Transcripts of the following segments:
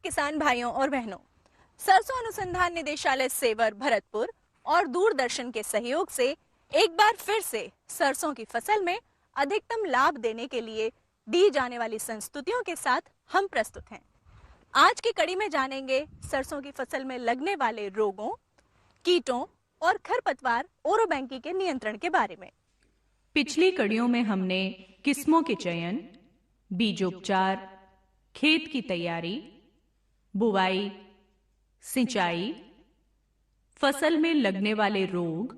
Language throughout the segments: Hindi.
किसान भाइयों और बहनों, सरसों अनुसंधान निदेशालय सेवर भरतपुर और दूरदर्शन के सहयोग से एक बार फिर से सरसों की फसल में अधिकतम लाभ देने के लिए दी जाने वाली संस्तुतियों के साथ हम प्रस्तुत हैं। आज की कड़ी में जानेंगे सरसों की फसल में लगने वाले रोगों, कीटों और खरपतवार ओरोबैंकी के नियंत्रण के बारे में। पिछली कड़ियों में हमने किस्मों के चयन, बीजोपचार, खेत की तैयारी, बुवाई, सिंचाई, फसल में लगने वाले रोग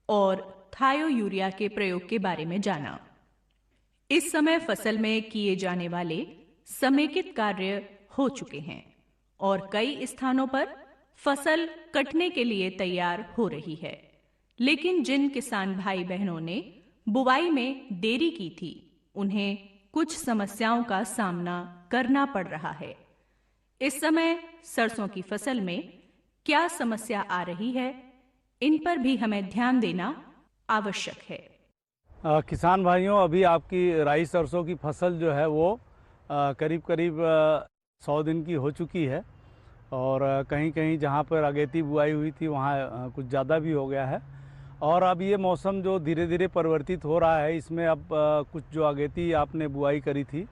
और थायो यूरिया के प्रयोग के बारे में जाना। इस समय फसल में किए जाने वाले समेकित कार्य हो चुके हैं और कई स्थानों पर फसल कटने के लिए तैयार हो रही है। लेकिन जिन किसान भाई बहनों ने बुवाई में देरी की थी, उन्हें कुछ समस्याओं का सामना करना पड़ रहा है। इस समय सरसों की फसल में क्या समस्या आ रही है, इन पर भी हमें ध्यान देना आवश्यक है। किसान भाइयों, अभी आपकी राई सरसों की फसल जो है वो करीब करीब 100 दिन की हो चुकी है और कहीं कहीं जहाँ पर अगेती बुआई हुई थी वहाँ कुछ ज़्यादा भी हो गया है। और अब ये मौसम जो धीरे धीरे परिवर्तित हो रहा है, इसमें अब कुछ जो अगेती आपने बुआई करी थी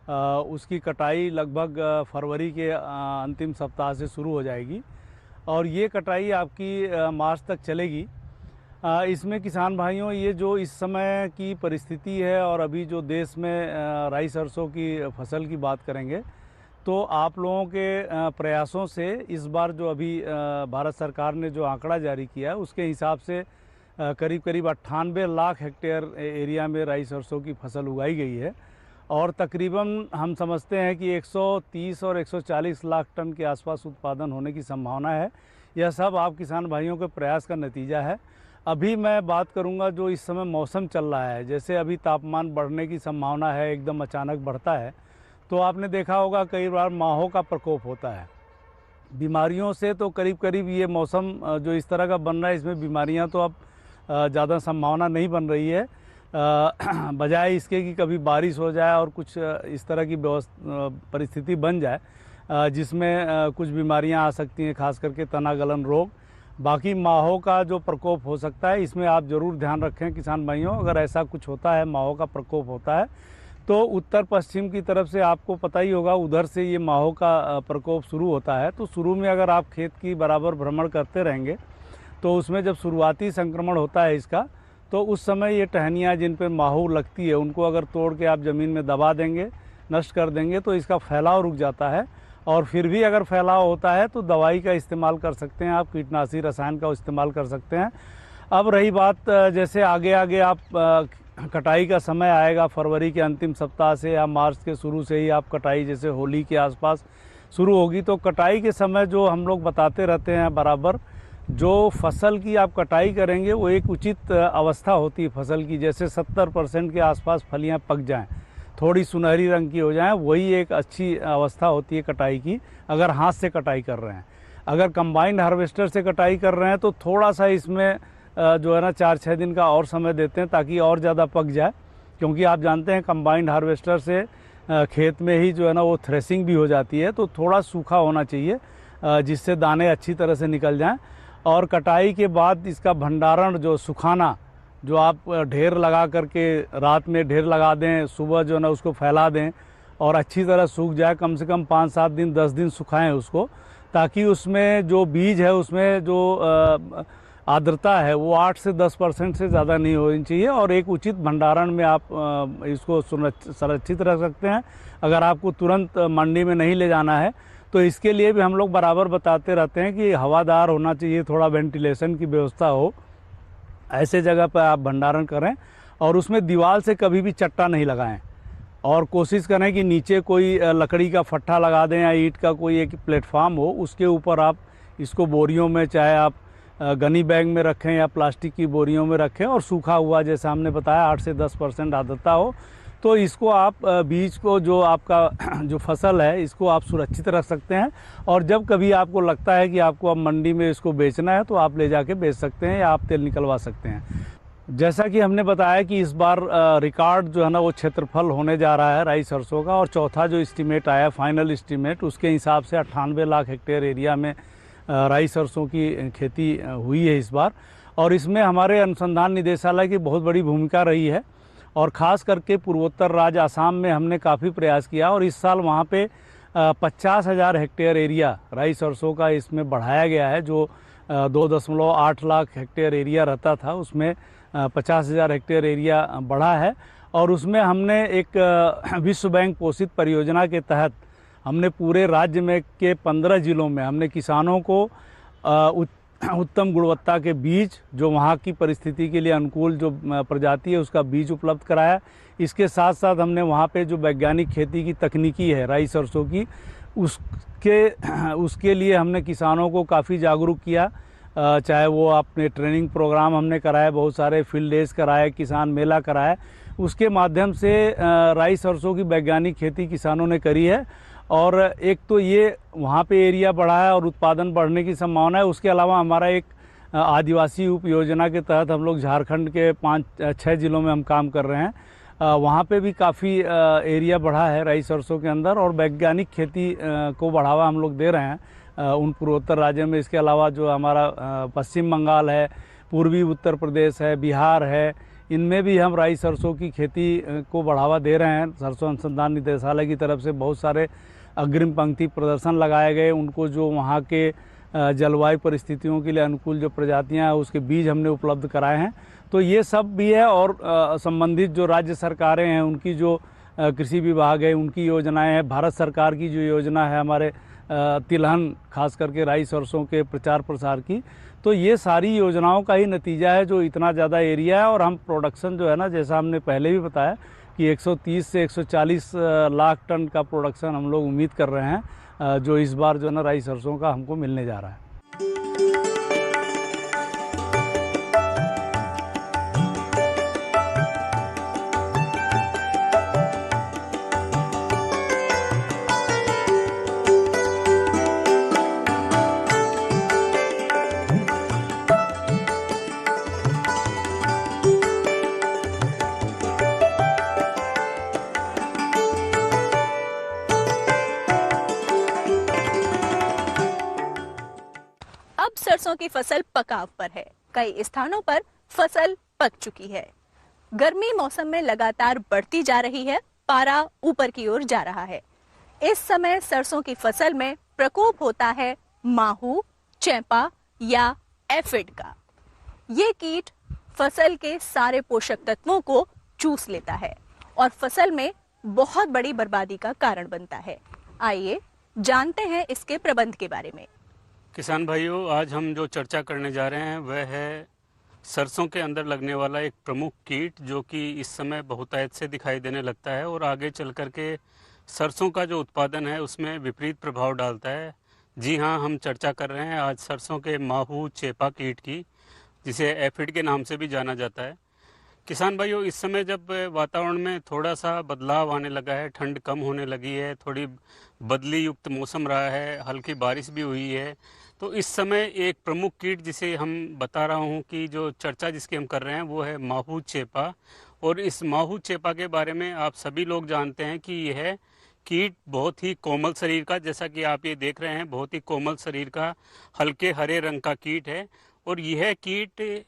उसकी कटाई लगभग फरवरी के अंतिम सप्ताह से शुरू हो जाएगी और ये कटाई आपकी मार्च तक चलेगी। इसमें किसान भाइयों, ये जो इस समय की परिस्थिति है और अभी जो देश में राई सरसों की फसल की बात करेंगे तो आप लोगों के प्रयासों से इस बार जो अभी भारत सरकार ने जो आंकड़ा जारी किया है उसके हिसाब से करीब करीब 98 लाख हेक्टेयर एरिया में राई सरसों की फसल उगाई गई है और तकरीबन हम समझते हैं कि 130 और 140 लाख टन के आसपास उत्पादन होने की संभावना है। यह सब आप किसान भाइयों के प्रयास का नतीजा है। अभी मैं बात करूंगा जो इस समय मौसम चल रहा है, जैसे अभी तापमान बढ़ने की संभावना है, एकदम अचानक बढ़ता है, तो आपने देखा होगा कई बार माहों का प्रकोप होता है। बीमारियों से तो करीब करीब ये मौसम जो इस तरह का बन रहा है, इसमें बीमारियां तो अब ज़्यादा संभावना नहीं बन रही है, बजाय इसके कि कभी बारिश हो जाए और कुछ इस तरह की परिस्थिति बन जाए जिसमें कुछ बीमारियां आ सकती हैं, खास करके तना गलन रोग। बाकी माहों का जो प्रकोप हो सकता है, इसमें आप ज़रूर ध्यान रखें किसान भाइयों। अगर ऐसा कुछ होता है, माहों का प्रकोप होता है, तो उत्तर पश्चिम की तरफ से आपको पता ही होगा, उधर से ये माहों का प्रकोप शुरू होता है। तो शुरू में अगर आप खेत की बराबर भ्रमण करते रहेंगे तो उसमें जब शुरुआती संक्रमण होता है इसका, तो उस समय ये टहनियाँ जिन पर माहू लगती है उनको अगर तोड़ के आप ज़मीन में दबा देंगे, नष्ट कर देंगे, तो इसका फैलाव रुक जाता है। और फिर भी अगर फैलाव होता है तो दवाई का इस्तेमाल कर सकते हैं आप, कीटनाशी रसायन का इस्तेमाल कर सकते हैं। अब रही बात, जैसे आगे आगे आप कटाई का समय आएगा, फरवरी के अंतिम सप्ताह से या मार्च के शुरू से ही आप कटाई, जैसे होली के आसपास शुरू होगी, तो कटाई के समय जो हम लोग बताते रहते हैं बराबर, जो फसल की आप कटाई करेंगे वो एक उचित अवस्था होती है फसल की, जैसे 70% के आसपास फलियां पक जाएं, थोड़ी सुनहरी रंग की हो जाएं, वही एक अच्छी अवस्था होती है कटाई की, अगर हाथ से कटाई कर रहे हैं। अगर कंबाइंड हार्वेस्टर से कटाई कर रहे हैं तो थोड़ा सा इसमें जो है ना 4-6 दिन का और समय देते हैं ताकि और ज़्यादा पक जाए, क्योंकि आप जानते हैं कंबाइंड हार्वेस्टर से खेत में ही जो है ना वो थ्रेसिंग भी हो जाती है, तो थोड़ा सूखा होना चाहिए जिससे दाने अच्छी तरह से निकल जाएं। और कटाई के बाद इसका भंडारण, जो सुखाना, जो आप ढेर लगा करके रात में ढेर लगा दें, सुबह जो है ना उसको फैला दें और अच्छी तरह सूख जाए, कम से कम 5-7 दिन 10 दिन सुखाएं उसको, ताकि उसमें जो बीज है उसमें जो आर्द्रता है वो 8 से 10% से ज़्यादा नहीं होनी चाहिए। और एक उचित भंडारण में आप इसको संरक्षित रख सकते हैं। अगर आपको तुरंत मंडी में नहीं ले जाना है तो इसके लिए भी हम लोग बराबर बताते रहते हैं कि हवादार होना चाहिए, थोड़ा वेंटिलेशन की व्यवस्था हो, ऐसे जगह पर आप भंडारण करें। और उसमें दीवार से कभी भी चट्टा नहीं लगाएं और कोशिश करें कि नीचे कोई लकड़ी का फट्टा लगा दें या ईंट का कोई एक प्लेटफॉर्म हो, उसके ऊपर आप इसको बोरियों में, चाहे आप गनी बैग में रखें या प्लास्टिक की बोरियों में रखें, और सूखा हुआ, जैसे हमने बताया 8 से 10% आर्द्रता हो, तो इसको आप बीज को, जो आपका जो फसल है, इसको आप सुरक्षित रख सकते हैं। और जब कभी आपको लगता है कि आपको अब मंडी में इसको बेचना है तो आप ले जाके बेच सकते हैं या आप तेल निकलवा सकते हैं। जैसा कि हमने बताया कि इस बार रिकॉर्ड जो है ना वो क्षेत्रफल होने जा रहा है राई सरसों का, और चौथा जो एस्टीमेट आया फाइनल एस्टीमेट उसके हिसाब से 98 लाख हेक्टेयर एरिया में राई सरसों की खेती हुई है इस बार। और इसमें हमारे अनुसंधान निदेशालय की बहुत बड़ी भूमिका रही है, और ख़ास करके पूर्वोत्तर राज्य असम में हमने काफ़ी प्रयास किया, और इस साल वहाँ पे 50,000 हेक्टेयर एरिया राई सरसों का इसमें बढ़ाया गया है। जो 2.8 लाख हेक्टेयर एरिया रहता था उसमें 50,000 हेक्टेयर एरिया बढ़ा है। और उसमें हमने एक विश्व बैंक पोषित परियोजना के तहत हमने पूरे राज्य में के 15 जिलों में हमने किसानों को उत्तम गुणवत्ता के बीज, जो वहाँ की परिस्थिति के लिए अनुकूल जो प्रजाति है उसका बीज उपलब्ध कराया। इसके साथ साथ हमने वहाँ पे जो वैज्ञानिक खेती की तकनीकी है राई सरसों की, उसके लिए हमने किसानों को काफ़ी जागरूक किया। चाहे वो अपने ट्रेनिंग प्रोग्राम हमने कराए, बहुत सारे फील्ड डेज कराए, किसान मेला कराए, उसके माध्यम से राई सरसों की वैज्ञानिक खेती किसानों ने करी है। और एक तो ये वहाँ पे एरिया बढ़ा है और उत्पादन बढ़ने की संभावना है। उसके अलावा हमारा एक आदिवासी उप योजना के तहत हम लोग झारखंड के 5-6 जिलों में हम काम कर रहे हैं, वहाँ पे भी काफ़ी एरिया बढ़ा है राई सरसों के अंदर, और वैज्ञानिक खेती को बढ़ावा हम लोग दे रहे हैं उन पूर्वोत्तर राज्यों में। इसके अलावा जो हमारा पश्चिम बंगाल है, पूर्वी उत्तर प्रदेश है, बिहार है, इनमें भी हम राई सरसों की खेती को बढ़ावा दे रहे हैं। सरसों अनुसंधान निदेशालय की तरफ से बहुत सारे अग्रिम पंक्ति प्रदर्शन लगाए गए, उनको जो वहाँ के जलवायु परिस्थितियों के लिए अनुकूल जो प्रजातियाँ हैं उसके बीज हमने उपलब्ध कराए हैं। तो ये सब भी है, और संबंधित जो राज्य सरकारें हैं उनकी जो कृषि विभाग है उनकी योजनाएं हैं, भारत सरकार की जो योजना है हमारे तिलहन खास करके राई सरसों के प्रचार प्रसार की, तो ये सारी योजनाओं का ही नतीजा है जो इतना ज़्यादा एरिया है। और हम प्रोडक्शन जो है ना, जैसा हमने पहले भी बताया कि 130 से 140 लाख टन का प्रोडक्शन हम लोग उम्मीद कर रहे हैं, जो इस बार जो है ना राई सरसों का हमको मिलने जा रहा है। सरसों की फसल पकाव पर है, कई स्थानों पर फसल पक चुकी है। गर्मी मौसम में लगातार बढ़ती जा रही है, पारा ऊपर की ओर जा रहा है। इस समय सरसों की फसल में प्रकोप होता है माहू, चैंपा या एफिड का। ये कीट फसल के सारे पोषक तत्वों को चूस लेता है और फसल में बहुत बड़ी बर्बादी का कारण बनता है। आइए जानते हैं इसके प्रबंध के बारे में। किसान भाइयों, आज हम जो चर्चा करने जा रहे हैं वह है सरसों के अंदर लगने वाला एक प्रमुख कीट जो कि इस समय बहुतायत से दिखाई देने लगता है और आगे चल कर के सरसों का जो उत्पादन है उसमें विपरीत प्रभाव डालता है। जी हाँ, हम चर्चा कर रहे हैं आज सरसों के माहू चेपा कीट की, जिसे एफिड के नाम से भी जाना जाता है। किसान भाइयों, इस समय जब वातावरण में थोड़ा सा बदलाव आने लगा है, ठंड कम होने लगी है, थोड़ी बदली युक्त मौसम रहा है, हल्की बारिश भी हुई है, तो इस समय एक प्रमुख कीट जिसे हम बता रहा हूं कि जो चर्चा जिसकी हम कर रहे हैं वो है माहू चेपा। और इस माहू चेपा के बारे में आप सभी लोग जानते हैं कि यह कीट बहुत ही कोमल शरीर का, जैसा कि आप ये देख रहे हैं, बहुत ही कोमल शरीर का हल्के हरे रंग का कीट है। और यह कीट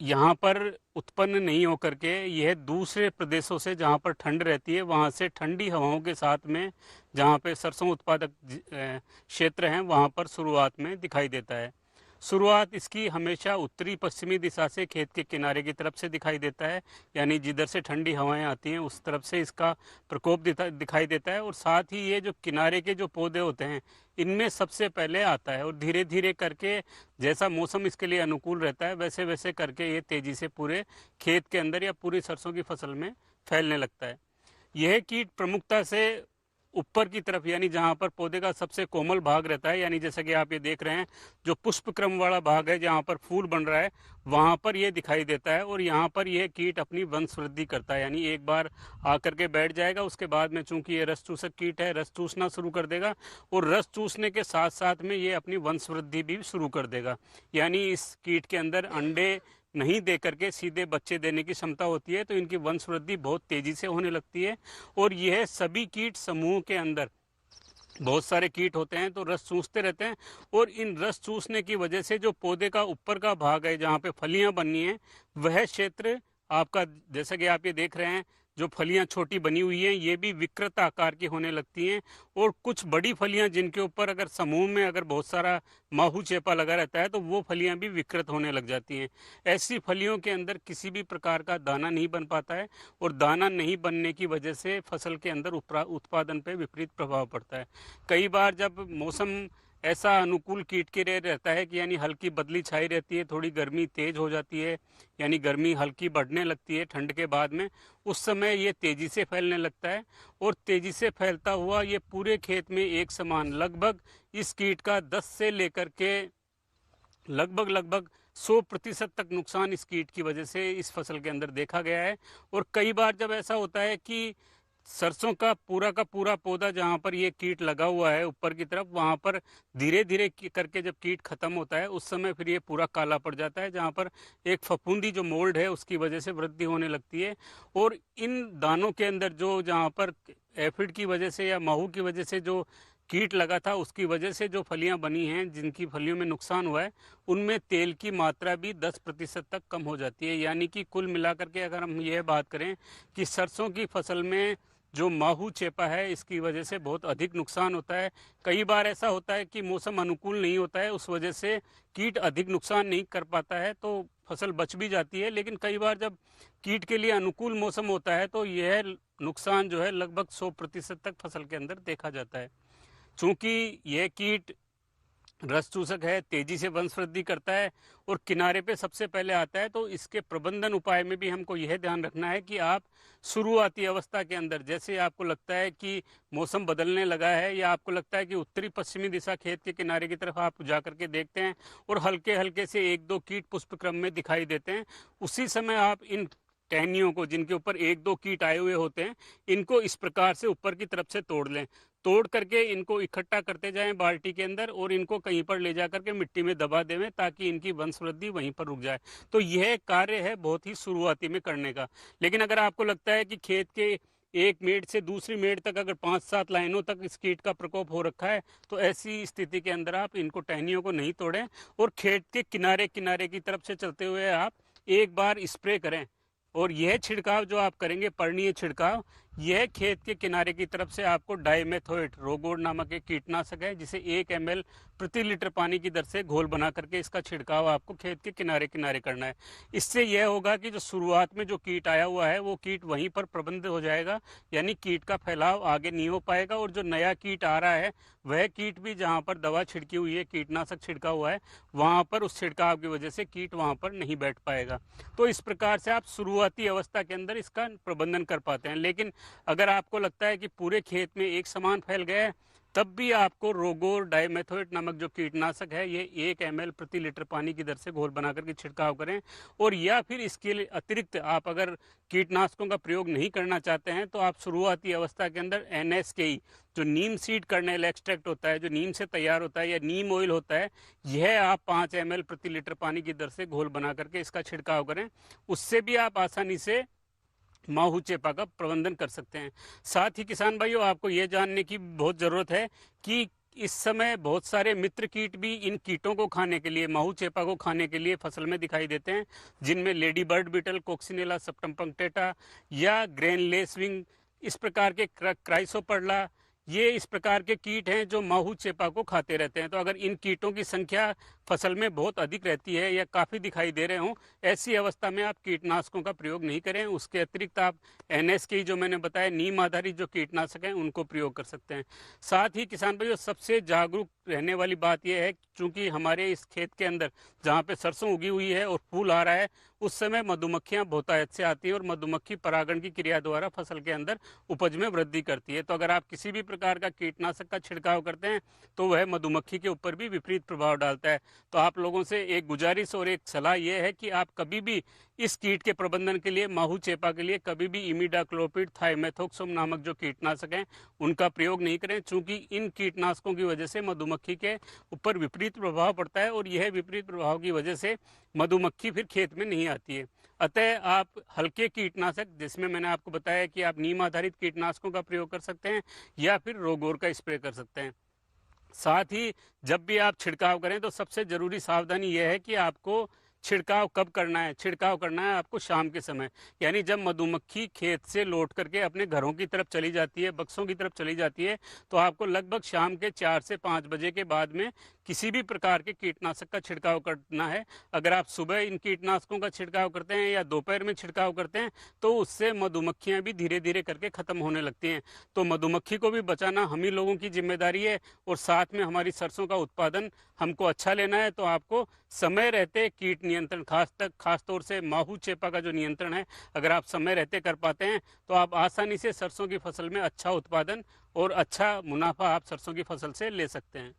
यहाँ पर उत्पन्न नहीं होकर के यह दूसरे प्रदेशों से, जहाँ पर ठंड रहती है, वहाँ से ठंडी हवाओं के साथ में जहाँ पे सरसों उत्पादक क्षेत्र हैं वहाँ पर शुरुआत में दिखाई देता है। शुरुआत इसकी हमेशा उत्तरी पश्चिमी दिशा से खेत के किनारे की तरफ से दिखाई देता है, यानी जिधर से ठंडी हवाएं आती हैं उस तरफ से इसका प्रकोप दिखाई देता है। और साथ ही ये जो किनारे के जो पौधे होते हैं इनमें सबसे पहले आता है, और धीरे धीरे करके जैसा मौसम इसके लिए अनुकूल रहता है वैसे वैसे करके ये तेज़ी से पूरे खेत के अंदर या पूरी सरसों की फसल में फैलने लगता है। यह कीट प्रमुखता से ऊपर की तरफ, यानी जहाँ पर पौधे का सबसे कोमल भाग रहता है, यानी जैसा कि आप ये देख रहे हैं जो पुष्प क्रम वाला भाग है जहाँ पर फूल बन रहा है वहाँ पर ये दिखाई देता है। और यहाँ पर यह कीट अपनी वंश वृद्धि करता है, यानी एक बार आकर के बैठ जाएगा, उसके बाद में चूंकि ये रस चूसक कीट है, रस चूसना शुरू कर देगा और रस चूसने के साथ साथ में ये अपनी वंश वृद्धि भी शुरू कर देगा। यानी इस कीट के अंदर अंडे नहीं दे करके सीधे बच्चे देने की क्षमता होती है, तो इनकी वंश वृद्धि बहुत तेजी से होने लगती है। और यह सभी कीट समूह के अंदर बहुत सारे कीट होते हैं, तो रस चूसते रहते हैं, और इन रस चूसने की वजह से जो पौधे का ऊपर का भाग है जहाँ पे फलियां बननी है, वह क्षेत्र आपका, जैसा कि आप ये देख रहे हैं, जो फलियां छोटी बनी हुई हैं ये भी विकृत आकार की होने लगती हैं। और कुछ बड़ी फलियां जिनके ऊपर अगर समूह में अगर बहुत सारा माहू चेपा लगा रहता है तो वो फलियां भी विकृत होने लग जाती हैं। ऐसी फलियों के अंदर किसी भी प्रकार का दाना नहीं बन पाता है, और दाना नहीं बनने की वजह से फसल के अंदर उत्पादन पे विपरीत प्रभाव पड़ता है। कई बार जब मौसम ऐसा अनुकूल कीट के लिए रहता है कि यानी हल्की बदली छाई रहती है, थोड़ी गर्मी तेज हो जाती है, यानी गर्मी हल्की बढ़ने लगती है ठंड के बाद में, उस समय ये तेजी से फैलने लगता है। और तेजी से फैलता हुआ ये पूरे खेत में एक समान लगभग इस कीट का 10 से लेकर के लगभग 100% तक नुकसान इस कीट की वजह से इस फसल के अंदर देखा गया है। और कई बार जब ऐसा होता है कि सरसों का पूरा पौधा जहाँ पर ये कीट लगा हुआ है ऊपर की तरफ, वहाँ पर धीरे धीरे करके जब कीट खत्म होता है उस समय फिर ये पूरा काला पड़ जाता है, जहाँ पर एक फफूंदी जो मोल्ड है उसकी वजह से वृद्धि होने लगती है। और इन दानों के अंदर जो जहाँ पर एफिड की वजह से या माहू की वजह से जो कीट लगा था उसकी वजह से जो फलियां बनी हैं, जिनकी फलियों में नुकसान हुआ है, उनमें तेल की मात्रा भी 10% तक कम हो जाती है। यानी कि कुल मिलाकर के अगर हम यह बात करें कि सरसों की फसल में जो माहू चेपा है इसकी वजह से बहुत अधिक नुकसान होता है। कई बार ऐसा होता है कि मौसम अनुकूल नहीं होता है, उस वजह से कीट अधिक नुकसान नहीं कर पाता है तो फसल बच भी जाती है। लेकिन कई बार जब कीट के लिए अनुकूल मौसम होता है तो यह नुकसान जो है लगभग 100% तक फसल के अंदर देखा जाता है। चूँकि यह कीट रस चूसक है, तेजी से वंश वृद्धि करता है और किनारे पे सबसे पहले आता है, तो इसके प्रबंधन उपाय में भी हमको यह ध्यान रखना है कि आप शुरुआती अवस्था के अंदर, जैसे आपको लगता है कि मौसम बदलने लगा है या आपको लगता है कि उत्तरी पश्चिमी दिशा खेत के किनारे की तरफ आप जा करके देखते हैं और हल्के हल्के से 1-2 कीट पुष्प क्रम में दिखाई देते हैं, उसी समय आप इन टहनियों को, जिनके ऊपर 1-2 कीट आए हुए होते हैं, इनको इस प्रकार से ऊपर की तरफ से तोड़ लें। तोड़ करके इनको इकट्ठा करते जाएं बाल्टी के अंदर और इनको कहीं पर ले जा करके मिट्टी में दबा देवें ताकि इनकी वंश वृद्धि वहीं पर रुक जाए। तो यह कार्य है बहुत ही शुरुआती में करने का। लेकिन अगर आपको लगता है कि खेत के एक मेड़ से दूसरी मेड़ तक अगर 5-7 लाइनों तक इस कीट का प्रकोप हो रखा है, तो ऐसी स्थिति के अंदर आप इनको टहनियों को नहीं तोड़ें और खेत के किनारे किनारे की तरफ से चलते हुए आप एक बार स्प्रे करें। और यह छिड़काव जो आप करेंगे, पर्णीय छिड़काव, यह खेत के किनारे की तरफ से आपको डाइमेथोएट रोगोड नामक एक कीटनाशक है, जिसे 1 ml प्रति लीटर पानी की दर से घोल बना करके इसका छिड़काव आपको खेत के किनारे किनारे करना है। इससे यह होगा कि जो शुरुआत में जो कीट आया हुआ है वो कीट वहीं पर प्रबंधित हो जाएगा, यानी कीट का फैलाव आगे नहीं हो पाएगा। और जो नया कीट आ रहा है वह कीट भी जहाँ पर दवा छिड़की हुई है, कीटनाशक छिड़का हुआ है, वहाँ पर उस छिड़काव की वजह से कीट वहाँ पर नहीं बैठ पाएगा। तो इस प्रकार से आप शुरुआती अवस्था के अंदर इसका प्रबंधन कर पाते हैं। लेकिन अगर आपको लगता है कि पूरे खेत में एक समान फैल गया है, तब भी आपको रोगोर डाइमेथोएट नामक जो कीटनाशक है ये 1 ml प्रति लीटर पानी की दर से घोल बना करके छिड़काव करें। और या फिर इसके लिए अतिरिक्त आप अगर कीटनाशकों का प्रयोग नहीं करना चाहते हैं तो आप शुरुआती अवस्था के अंदर NSKE जो नीम सीड कर्नेल एक्सट्रैक्ट होता है, जो नीम से तैयार होता है, या नीम ऑयल होता है, यह आप 5 ml प्रति लीटर पानी की दर से घोल बना करके इसका छिड़काव करें। उससे भी आप आसानी से माहू चेपा का प्रबंधन कर सकते हैं। साथ ही किसान भाइयों, आपको ये जानने की बहुत ज़रूरत है कि इस समय बहुत सारे मित्र कीट भी इन कीटों को खाने के लिए, माहू चेपा को खाने के लिए फसल में दिखाई देते हैं, जिनमें लेडी बर्ड बीटल, कोक्सिनेला सबटम पंक्टेटा या ग्रेन लेसविंग, इस प्रकार के क्राइसोपर्ला, ये इस प्रकार के कीट हैं जो माहू चेपा को खाते रहते हैं। तो अगर इन कीटों की संख्या फसल में बहुत अधिक रहती है या काफ़ी दिखाई दे रहे हों, ऐसी अवस्था में आप कीटनाशकों का प्रयोग नहीं करें। उसके अतिरिक्त आप NSKE जो मैंने बताया, नीम आधारित जो कीटनाशक हैं, उनको प्रयोग कर सकते हैं। साथ ही किसान भाइयों, सबसे जागरूक रहने वाली बात यह है, चूँकि हमारे इस खेत के अंदर जहाँ पे सरसों उगी हुई है और फूल आ रहा है, उस समय मधुमक्खियाँ बहुतायत से आती हैं और मधुमक्खी परागण की क्रिया द्वारा फसल के अंदर उपज में वृद्धि करती है। तो अगर आप किसी भी प्रकार का कीटनाशक का छिड़काव करते हैं तो वह मधुमक्खी के ऊपर भी विपरीत प्रभाव डालता है। तो आप लोगों से एक गुजारिश और एक सलाह यह है कि आप कभी भी इस कीट के प्रबंधन के लिए, माहू चेपा के लिए, कभी भी इमिडाक्लोपिड, थाइमेथोक्सोम नामक जो कीटनाशक हैं उनका प्रयोग नहीं करें, चूँकि इन कीटनाशकों की वजह से मधुमक्खी के ऊपर विपरीत प्रभाव पड़ता है और यह विपरीत प्रभाव की वजह से मधुमक्खी फिर खेत में नहीं आती है। अतः आप हल्के कीटनाशक, जिसमें मैंने आपको बताया कि आप नीम आधारित कीटनाशकों का प्रयोग कर सकते हैं या फिर रोगोर का स्प्रे कर सकते हैं। साथ ही जब भी आप छिड़काव करें तो सबसे ज़रूरी सावधानी यह है कि आपको छिड़काव कब करना है। छिड़काव करना है आपको शाम के समय, यानी जब मधुमक्खी खेत से लौट करके अपने घरों की तरफ चली जाती है, बक्सों की तरफ चली जाती है, तो आपको लगभग शाम के 4 से 5 बजे के बाद में किसी भी प्रकार के कीटनाशक का छिड़काव करना है। अगर आप सुबह इन कीटनाशकों का छिड़काव करते हैं या दोपहर में छिड़काव करते हैं तो उससे मधुमक्खियां भी धीरे धीरे करके ख़त्म होने लगती हैं। तो मधुमक्खी को भी बचाना हम ही लोगों की जिम्मेदारी है, और साथ में हमारी सरसों का उत्पादन हमको अच्छा लेना है। तो आपको समय रहते कीट नियंत्रण, खास तौर से माहू चेपा का जो नियंत्रण है, अगर आप समय रहते कर पाते हैं तो आप आसानी से सरसों की फसल में अच्छा उत्पादन और अच्छा मुनाफा आप सरसों की फसल से ले सकते हैं।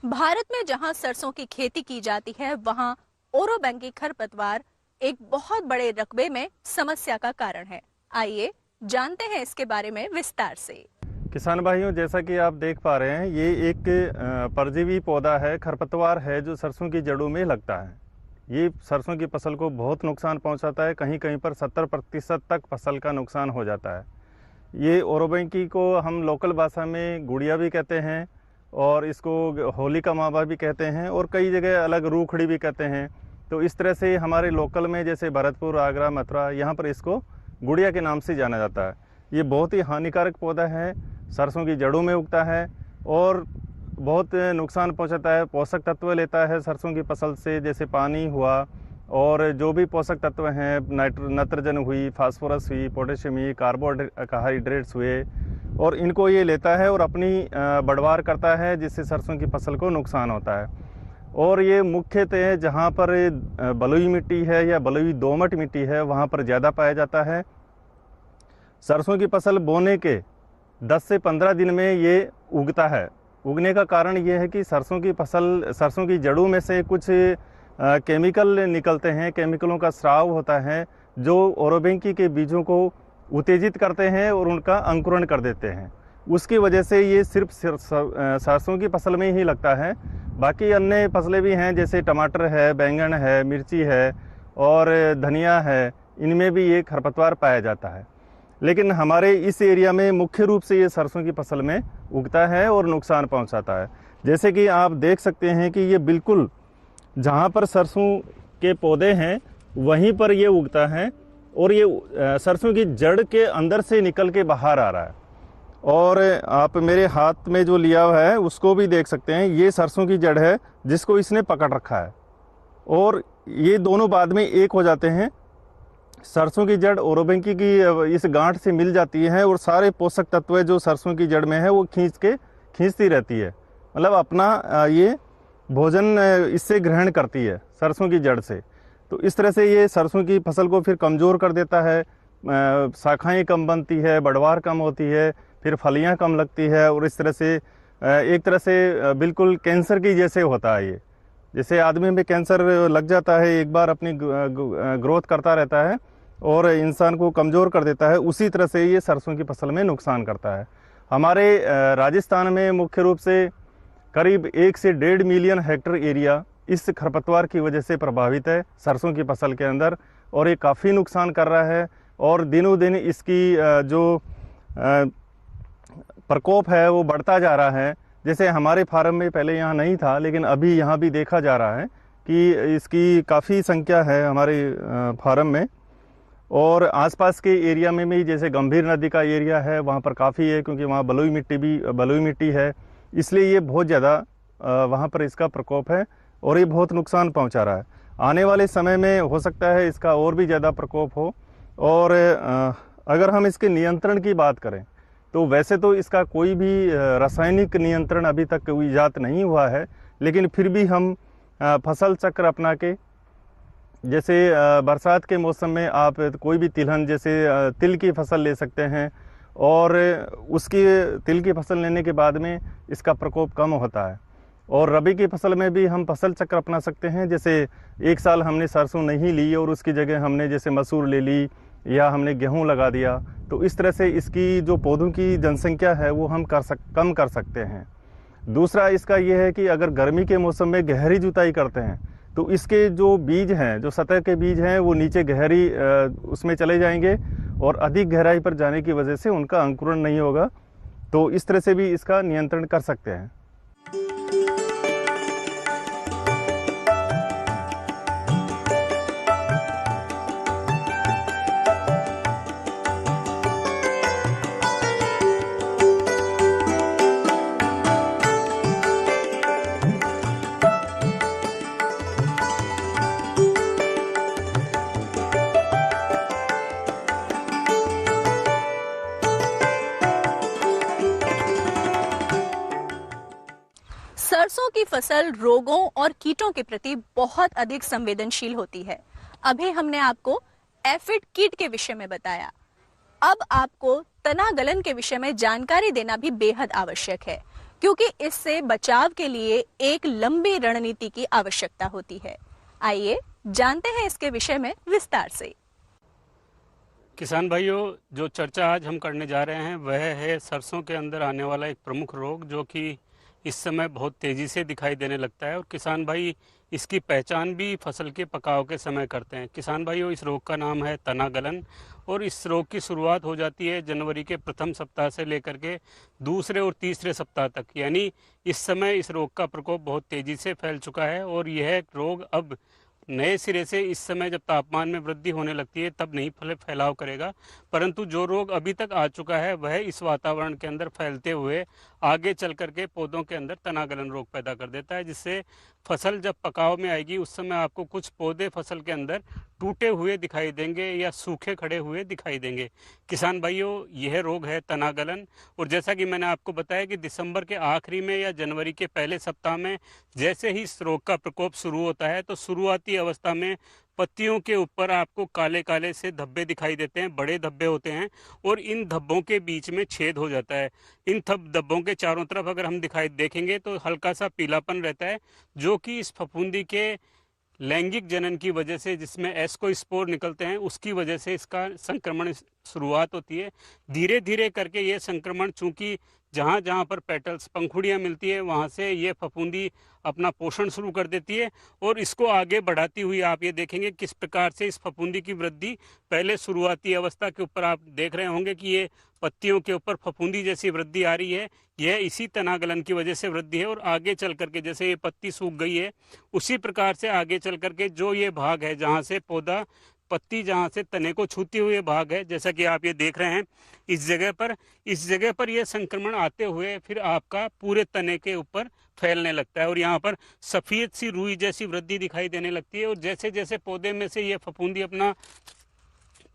भारत में जहां सरसों की खेती की जाती है, वहां ओरोबैंगी खरपतवार एक बहुत बड़े रकबे में समस्या का कारण है। आइए जानते हैं इसके बारे में विस्तार से। किसान भाइयों, जैसा कि आप देख पा रहे हैं, ये एक परजीवी पौधा है, खरपतवार है, जो सरसों की जड़ों में लगता है। ये सरसों की फसल को बहुत नुकसान पहुंचाता है, कहीं कहीं पर 70% तक फसल का नुकसान हो जाता है। ये ओरोबैंगी को हम लोकल भाषा में गुड़िया भी कहते हैं, और इसको होली का मावा भी कहते हैं, और कई जगह अलग रूखड़ी भी कहते हैं। तो इस तरह से हमारे लोकल में, जैसे भरतपुर, आगरा, मथुरा, यहाँ पर इसको गुड़िया के नाम से जाना जाता है। ये बहुत ही हानिकारक पौधा है, सरसों की जड़ों में उगता है और बहुत नुकसान पहुंचाता है। पोषक तत्व लेता है सरसों की फसल से, जैसे पानी हुआ और जो भी पोषक तत्व हैं, नाइट्रोजन हुई, फास्फोरस हुई, पोटेशियम हुई, कार्बोहाइड्रेट्स हुए, और इनको ये लेता है और अपनी बढ़वार करता है, जिससे सरसों की फसल को नुकसान होता है। और ये मुख्यतः जहाँ पर बलुई मिट्टी है या बलुई दोमट मिट्टी है, वहाँ पर ज़्यादा पाया जाता है। सरसों की फसल बोने के 10 से 15 दिन में ये उगता है। उगने का कारण ये है कि सरसों की जड़ों में से कुछ केमिकल निकलते हैं, केमिकलों का स्राव होता है, जो ओरोबैंगी के बीजों को उत्तेजित करते हैं और उनका अंकुरण कर देते हैं। उसकी वजह से ये सिर्फ सरसों की फसल में ही लगता है। बाकी अन्य फसलें भी हैं, जैसे टमाटर है, बैंगन है, मिर्ची है और धनिया है, इनमें भी ये खरपतवार पाया जाता है। लेकिन हमारे इस एरिया में मुख्य रूप से ये सरसों की फसल में उगता है और नुकसान पहुंचाता है। जैसे कि आप देख सकते हैं कि ये बिल्कुल जहाँ पर सरसों के पौधे हैं वहीं पर ये उगता है, और ये सरसों की जड़ के अंदर से निकल के बाहर आ रहा है। और आप मेरे हाथ में जो लिया हुआ है उसको भी देख सकते हैं, ये सरसों की जड़ है जिसको इसने पकड़ रखा है, और ये दोनों बाद में एक हो जाते हैं। सरसों की जड़ ओरोबैंगी की इस गांठ से मिल जाती है और सारे पोषक तत्व जो सरसों की जड़ में है वो खींचती रहती है, मतलब अपना ये भोजन इससे ग्रहण करती है सरसों की जड़ से। तो इस तरह से ये सरसों की फसल को फिर कमज़ोर कर देता है, शाखाएं कम बनती है, बढ़वार कम होती है, फिर फलियां कम लगती है, और इस तरह से एक तरह से बिल्कुल कैंसर की जैसे होता है। ये जैसे आदमी में कैंसर लग जाता है, एक बार अपनी ग्रोथ करता रहता है और इंसान को कमज़ोर कर देता है, उसी तरह से ये सरसों की फसल में नुकसान करता है। हमारे राजस्थान में मुख्य रूप से करीब 1 से 1.5 मिलियन हेक्टेयर एरिया इस खरपतवार की वजह से प्रभावित है सरसों की फसल के अंदर, और ये काफ़ी नुकसान कर रहा है। और दिनों दिन इसकी जो प्रकोप है वो बढ़ता जा रहा है। जैसे हमारे फार्म में पहले यहाँ नहीं था, लेकिन अभी यहाँ भी देखा जा रहा है कि इसकी काफ़ी संख्या है हमारे फार्म में। और आसपास के एरिया में भी, जैसे गंभीर नदी का एरिया है, वहाँ पर काफ़ी है, क्योंकि वहाँ बलुई मिट्टी है, इसलिए ये बहुत ज़्यादा वहाँ पर इसका प्रकोप है और ये बहुत नुकसान पहुँचा रहा है। आने वाले समय में हो सकता है इसका और भी ज़्यादा प्रकोप हो। और अगर हम इसके नियंत्रण की बात करें तो वैसे तो इसका कोई भी रासायनिक नियंत्रण अभी तक ईजाद नहीं हुआ है, लेकिन फिर भी हम फसल चक्र अपना के जैसे बरसात के मौसम में आप कोई भी तिलहन जैसे तिल की फसल ले सकते हैं, और उसकी तिल की फसल लेने के बाद में इसका प्रकोप कम होता है। और रबी की फसल में भी हम फसल चक्र अपना सकते हैं। जैसे एक साल हमने सरसों नहीं ली और उसकी जगह हमने जैसे मसूर ले ली या हमने गेहूं लगा दिया, तो इस तरह से इसकी जो पौधों की जनसंख्या है वो हम कम कर सकते हैं। दूसरा इसका ये है कि अगर गर्मी के मौसम में गहरी जुताई करते हैं तो इसके जो बीज हैं, जो सतह के बीज हैं, वो नीचे गहरी उसमें चले जाएंगे और अधिक गहराई पर जाने की वजह से उनका अंकुरण नहीं होगा। तो इस तरह से भी इसका नियंत्रण कर सकते हैं। सरसों की फसल रोगों और कीटों के प्रति बहुत अधिक संवेदनशील होती है। अभी हमने आपको एफिड कीट के विषय में बताया। अब आपको तना गलन के विषय में जानकारी देना भी बेहद आवश्यक है, क्योंकि इससे बचाव के लिए एक लंबी रणनीति की आवश्यकता होती है। आइए जानते हैं इसके विषय में विस्तार से। किसान भाइयों, जो चर्चा आज हम करने जा रहे हैं वह है सरसों के अंदर आने वाला एक प्रमुख रोग, जो कि इस समय बहुत तेज़ी से दिखाई देने लगता है और किसान भाई इसकी पहचान भी फसल के पकाव के समय करते हैं। किसान भाइयों, इस रोग का नाम है तना गलन और इस रोग की शुरुआत हो जाती है जनवरी के प्रथम सप्ताह से लेकर के दूसरे और तीसरे सप्ताह तक। यानी इस समय इस रोग का प्रकोप बहुत तेज़ी से फैल चुका है और यह रोग अब नए सिरे से इस समय जब तापमान में वृद्धि होने लगती है तब नहीं फैलाव करेगा, परंतु जो रोग अभी तक आ चुका है वह इस वातावरण के अंदर फैलते हुए आगे चल करके पौधों के अंदर तनागलन रोग पैदा कर देता है, जिससे फसल जब पकाव में आएगी उस समय आपको कुछ पौधे फसल के अंदर टूटे हुए दिखाई देंगे या सूखे खड़े हुए दिखाई देंगे। किसान भाइयों, यह रोग है तनागलन और जैसा कि मैंने आपको बताया कि दिसंबर के आखिरी में या जनवरी के पहले सप्ताह में जैसे ही इस रोग का प्रकोप शुरू होता है तो शुरुआती अवस्था में पत्तियों के ऊपर आपको काले काले से धब्बे दिखाई देते हैं, बड़े धब्बे होते हैं और इन धब्बों के बीच में छेद हो जाता है। इन धब्बों के चारों तरफ अगर हम देखेंगे तो हल्का सा पीलापन रहता है, जो कि इस फफूंदी के लैंगिक जनन की वजह से, जिसमें एस्कोस्पोर निकलते हैं, उसकी वजह से इसका संक्रमण शुरुआत होती है। धीरे धीरे करके ये संक्रमण, चूंकि जहाँ जहाँ पर पेटल्स पंखुड़ियाँ मिलती है वहाँ से ये फफूंदी अपना पोषण शुरू कर देती है और इसको आगे बढ़ाती हुई आप ये देखेंगे किस प्रकार से इस फफूंदी की वृद्धि पहले शुरुआती अवस्था के ऊपर आप देख रहे होंगे कि ये पत्तियों के ऊपर फफूंदी जैसी वृद्धि आ रही है। यह इसी तनागलन की वजह से वृद्धि है और आगे चल करके जैसे ये पत्ती सूख गई है उसी प्रकार से आगे चल करके जो ये भाग है जहाँ से पौधा पत्ती जहाँ से तने को छूती हुई भाग है, जैसा कि आप ये देख रहे हैं इस जगह पर यह संक्रमण आते हुए फिर आपका पूरे तने के ऊपर फैलने लगता है और यहाँ पर सफ़ेद सी रुई जैसी वृद्धि दिखाई देने लगती है। और जैसे जैसे पौधे में से ये फफूंदी अपना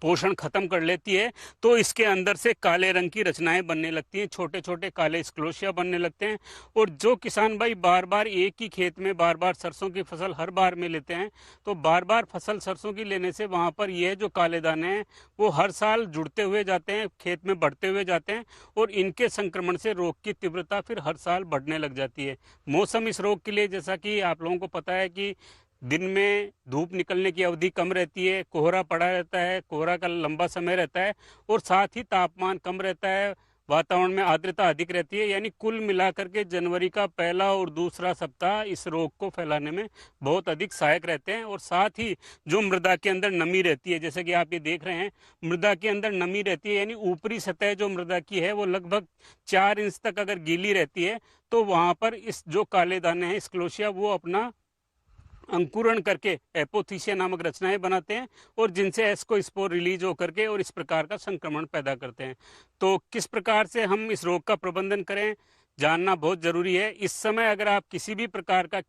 पोषण खत्म कर लेती है तो इसके अंदर से काले रंग की रचनाएं बनने लगती हैं, छोटे छोटे काले स्क्लोशिया बनने लगते हैं। और जो किसान भाई बार बार एक ही खेत में बार बार सरसों की फसल हर बार में लेते हैं तो बार बार फसल सरसों की लेने से वहाँ पर यह जो काले दाने हैं वो हर साल जुड़ते हुए जाते हैं, खेत में बढ़ते हुए जाते हैं और इनके संक्रमण से रोग की तीव्रता फिर हर साल बढ़ने लग जाती है। मौसम इस रोग के लिए, जैसा कि आप लोगों को पता है कि दिन में धूप निकलने की अवधि कम रहती है, कोहरा पड़ा रहता है, कोहरा का लंबा समय रहता है और साथ ही तापमान कम रहता है, वातावरण में आर्द्रता अधिक रहती है। यानी कुल मिलाकर के जनवरी का पहला और दूसरा सप्ताह इस रोग को फैलाने में बहुत अधिक सहायक रहते हैं। और साथ ही जो मृदा के अंदर नमी रहती है, जैसे कि आप ये देख रहे हैं मृदा के अंदर नमी रहती है, यानी ऊपरी सतह जो मृदा की है वो लगभग 4 इंच तक अगर गीली रहती है तो वहाँ पर इस जो काले दाने हैं स्क्लोशिया वो अपना अंकुरण करके एपोथीसिया नामक रचनाएं बनाते हैं और जिनसे एस्कोस्पोर रिलीज होकर के और इस प्रकार का संक्रमण पैदा करते हैं। तो किस प्रकार से हम इस रोग का प्रबंधन करें जानना बहुत जरूरी है। इस समय अगर आप किसी भी प्रकार का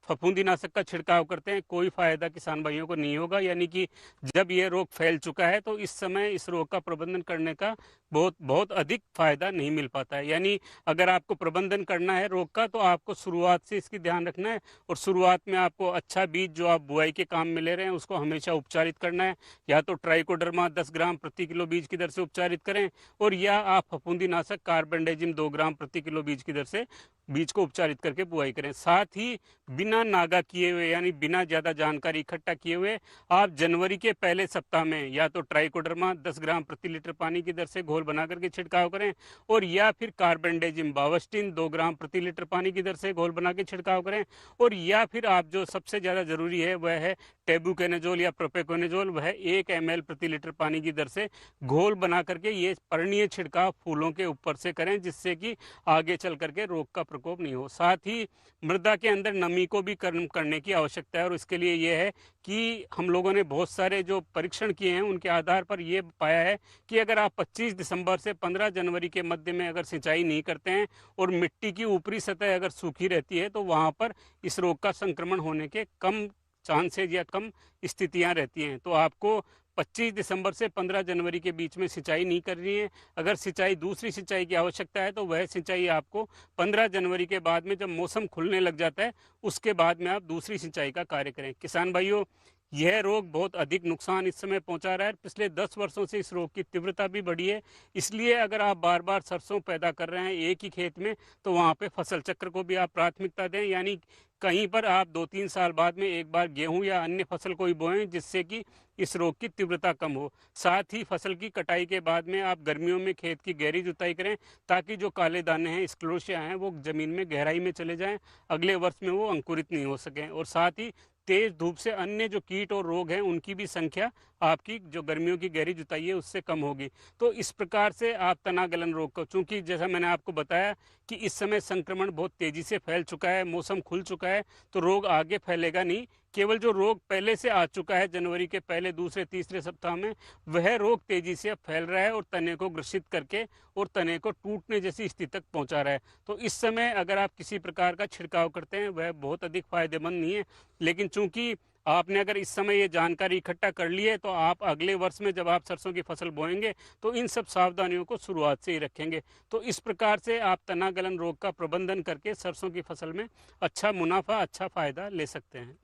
फफूंदीनाशक का छिड़काव करते हैं, कोई फायदा किसान भाइयों को नहीं होगा। यानी कि जब ये रोग फैल चुका है तो इस समय इस रोग का प्रबंधन करने का बहुत अधिक फायदा नहीं मिल पाता है। यानी अगर आपको प्रबंधन करना है रोग का तो आपको शुरुआत से इसकी ध्यान रखना है, और शुरुआत में आपको अच्छा बीज जो आप बुआई के काम में ले रहे हैं उसको हमेशा उपचारित करना है। या तो ट्राइकोडर्मा 10 ग्राम प्रति किलो बीज की दर से उपचारित करें, और या आप फफूंदीनाशक कार्बेंडाजिम 2 ग्राम प्रति किलो बीज की दर से बीज को उपचारित करके बुआई करें। साथ ही बिना नागा किए हुए यानी बिना ज़्यादा जानकारी इकट्ठा किए हुए आप जनवरी के पहले सप्ताह में या तो ट्राइकोडर्मा 10 ग्राम प्रति लीटर पानी की दर से घोल बना करके छिड़काव करें, और या फिर कार्बेंडाजिम बावस्टिन 2 ग्राम प्रति लीटर पानी की दर से घोल बना के छिड़काव करें, और या फिर आप जो सबसे ज़्यादा जरूरी है वह है टेबुकोनाजोल या प्रोपेकोनाजोल, वह 1 ml प्रति लीटर पानी की दर से घोल बना करके ये पर्णीय छिड़काव फूलों के ऊपर से करें, जिससे कि आगे चल करके रोग का प्रकोप नहीं हो। साथ ही मृदा के अंदर नमी को भी कम करने की आवश्यकता है, और इसके लिए यह है कि हम लोगों ने बहुत सारे जो परीक्षण किए हैं उनके आधार पर यह पाया है कि अगर आप 25 दिसंबर से 15 जनवरी के मध्य में अगर सिंचाई नहीं करते हैं और मिट्टी की ऊपरी सतह अगर सूखी रहती है तो वहाँ पर इस रोग का संक्रमण होने के कम चांसेज या कम स्थितियां रहती हैं। तो आपको 25 दिसंबर से 15 जनवरी के बीच में सिंचाई नहीं करनी है। अगर सिंचाई दूसरी सिंचाई की आवश्यकता है तो वह सिंचाई आपको 15 जनवरी के बाद में, जब मौसम खुलने लग जाता है उसके बाद में आप दूसरी सिंचाई का कार्य करें। किसान भाइयों, यह रोग बहुत अधिक नुकसान इस समय पहुंचा रहा है। पिछले 10 वर्षों से इस रोग की तीव्रता भी बढ़ी है। इसलिए अगर आप बार बार सरसों पैदा कर रहे हैं एक ही खेत में तो वहाँ पे फसल चक्र को भी आप प्राथमिकता दें, यानी कहीं पर आप 2-3 साल बाद में एक बार गेहूं या अन्य फसल कोई बोएं, जिससे कि इस रोग की तीव्रता कम हो। साथ ही फसल की कटाई के बाद में आप गर्मियों में खेत की गहरी जुताई करें, ताकि जो काले दाने हैं, स्क्लेरोसिया हैं, वो जमीन में गहराई में चले जाएं, अगले वर्ष में वो अंकुरित नहीं हो सकें। और साथ ही तेज धूप से अन्य जो कीट और रोग हैं उनकी भी संख्या आपकी जो गर्मियों की गहरी जुताई है उससे कम होगी। तो इस प्रकार से आप तना गलन रोग को, चूंकि जैसा मैंने आपको बताया कि इस समय संक्रमण बहुत तेजी से फैल चुका है, मौसम खुल चुका है, तो रोग आगे फैलेगा नहीं। केवल जो रोग पहले से आ चुका है जनवरी के पहले, दूसरे, तीसरे सप्ताह में, वह रोग तेजी से अब फैल रहा है और तने को ग्रसित करके और तने को टूटने जैसी स्थिति तक पहुंचा रहा है। तो इस समय अगर आप किसी प्रकार का छिड़काव करते हैं वह बहुत अधिक फायदेमंद नहीं है। लेकिन चूंकि आपने अगर इस समय ये जानकारी इकट्ठा कर ली है तो आप अगले वर्ष में जब आप सरसों की फसल बोएंगे तो इन सब सावधानियों को शुरुआत से ही रखेंगे। तो इस प्रकार से आप तना गलन रोग का प्रबंधन करके सरसों की फसल में अच्छा मुनाफा, अच्छा फायदा ले सकते हैं।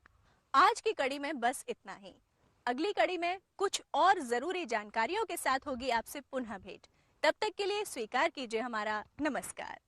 आज की कड़ी में बस इतना ही। अगली कड़ी में कुछ और जरूरी जानकारियों के साथ होगी आपसे पुनः भेंट। तब तक के लिए स्वीकार कीजिए हमारा नमस्कार।